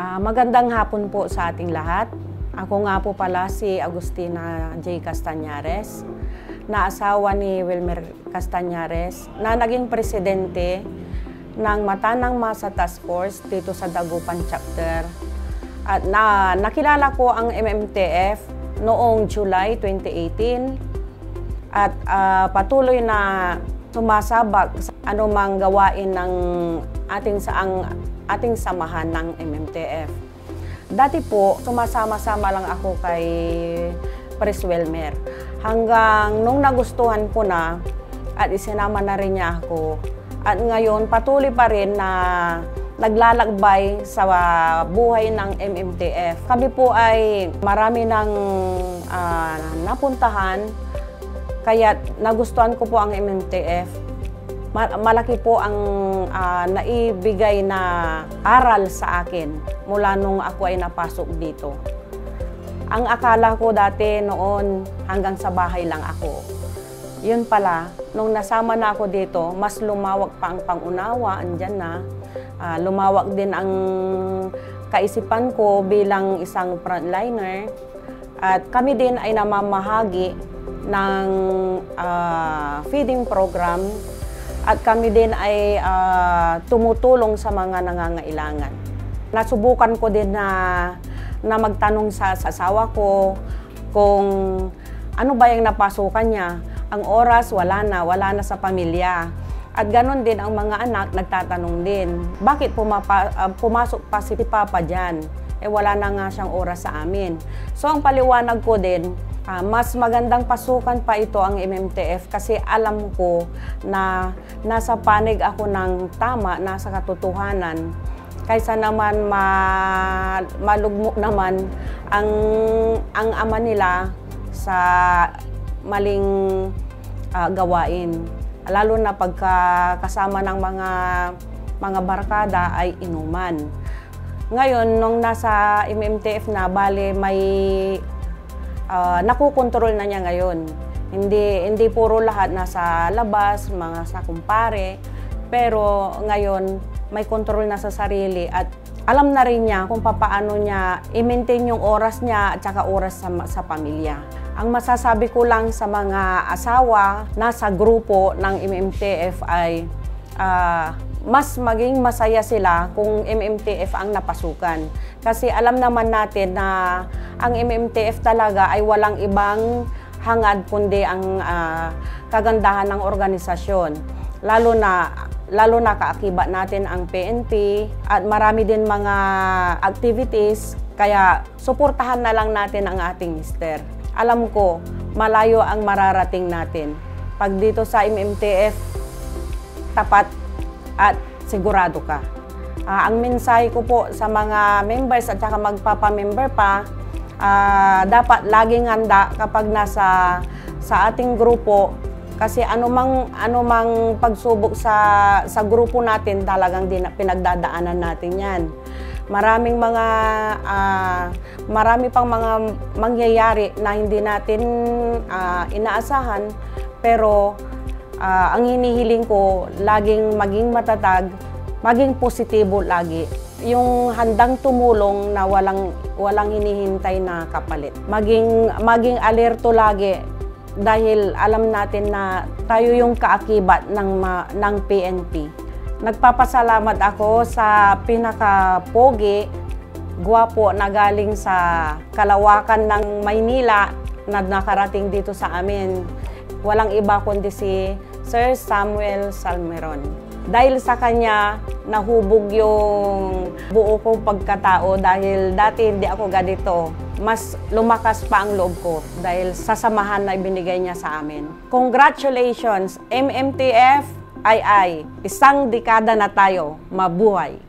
Magandang hapon po sa ating lahat. Ako nga po pala si Agustina J. Castañares, na asawa ni Wilmer Castañares, na naging presidente ng Matanang Masa Task Force dito sa Dagupan Chapter. At nakilala ko ang MMTF noong July 2018 at patuloy na sumasabak sa anumang gawain ng ating samahan ng MMTF. Dati po, sumasama-sama lang ako kay Pres Wilmer. Hanggang nung nagustuhan ko na at isinama na rin niya ako. At ngayon, patuloy pa rin na naglalakbay sa buhay ng MMTF. Kami po ay marami ng napuntahan, kaya nagustuhan ko po ang MMTF. Malaki po ang naibigay na aral sa akin mula nung ako ay napasok dito. Ang akala ko dati noon hanggang sa bahay lang ako. Yun pala, nung nasama na ako dito, mas lumawak pa ang pangunawa, andyan na. Lumawak din ang kaisipan ko bilang isang frontliner. At kami din ay namamahagi ng feeding program. At kami din ay tumutulong sa mga nangangailangan. Nasubukan ko din na magtanong sa asawa ko kung ano ba yung napasukan niya. Ang oras, wala na sa pamilya. At ganon din ang mga anak, nagtatanong din, bakit pumasok pa si Papa dyan? Wala na nga siyang oras sa amin. So ang paliwanag ko din, mas magandang pasukan pa ito ang MMTF kasi alam ko na nasa panig ako ng tama, nasa katotohanan, kaysa naman malugmok naman ang ama nila sa maling gawain. Lalo na pagkasama ng mga barkada ay inuman. Ngayon, nung nasa MMTF na, bale may nakukontrol na niya ngayon. Hindi puro lahat nasa labas, mga sa kumpare, pero ngayon may kontrol na sa sarili at alam na rin niya kung paano niya i-maintain yung oras niya at saka oras sa pamilya. Ang masasabi ko lang sa mga asawa nasa grupo ng MMTF ay mas maging masaya sila kung MMTF ang napasukan. Kasi alam naman natin na ang MMTF talaga ay walang ibang hangad kundi ang kagandahan ng organisasyon. Lalo na kaakibat natin ang PNP at marami din mga activities, kaya suportahan na lang natin ang ating mister. Alam ko, malayo ang mararating natin. Pag dito sa MMTF, tapat at sigurado ka. Ang mensahe ko po sa mga members at saka magpapamember pa, dapat laging handa kapag nasa sa ating grupo kasi anumang pagsubok sa grupo natin talagang pinagdadaanan natin yan. Marami pang mga mangyayari na hindi natin inaasahan, pero ang hinihiling ko, laging maging matatag, maging positibo lagi. Yung handang tumulong na walang hinihintay na kapalit. Maging alerto lagi dahil alam natin na tayo yung kaakibat ng PNP. Nagpapasalamat ako sa pinaka-pogi, gwapo na galing sa kalawakan ng Maynila na nakarating dito sa amin. Walang iba kundi si Sir Samuel Salmeron. Dahil sa kanya, nahubog yung buo kong pagkatao dahil dati hindi ako ganito. Mas lumakas pa ang loob ko dahil sa samahan na ibinigay niya sa amin. Congratulations, MMTF! Isang dekada na tayo. Mabuhay!